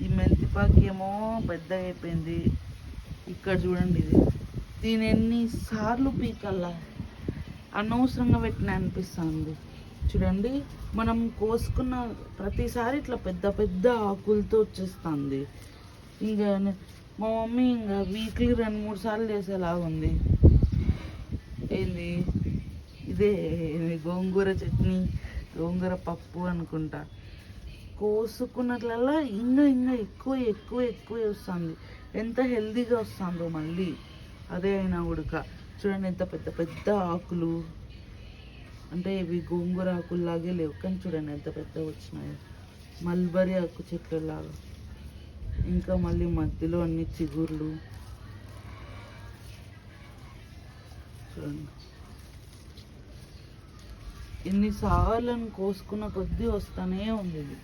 ఈ మెంతిపాకు ఏమో పెద్దగా అయిపోయింది. ఇక్కడ చూడండి, ఇది దీని ఎన్నిసార్లు పీకల్లా, అనవసరంగా పెట్టిన అనిపిస్తుంది. చూడండి, మనం కోసుకున్న ప్రతిసారి ఇట్లా పెద్ద పెద్ద ఆకులతో వచ్చేస్తుంది. ఇంకా మా మమ్మీ ఇంకా వీక్లీ 2-3 సార్లు చేసేలాగా ఉంది. ఏంది ఇదే గోంగూర చట్నీ, గోంగూర పప్పు అనుకుంటా. కోసుకున్నట్లల్లా ఇంకా ఇంకా ఎక్కువ ఎక్కువ ఎక్కువ వస్తుంది. ఎంత హెల్తీగా వస్తుందో మళ్ళీ అదే అయినా ఉడక. చూడండి ఎంత పెద్ద పెద్ద ఆకులు, అంటే ఇవి గోంగూర ఆకుల్లాగే లేవు, కానీ చూడండి ఎంత పెద్దగా వచ్చినాయో, మల్బరీ ఆకు చెట్లలాగా. ఇంకా మళ్ళీ మధ్యలో అన్ని చిగుర్లు చూడండి. ఎన్నిసార్లు కోసుకున్న కొద్దీ వస్తూనే ఉంది ఇది.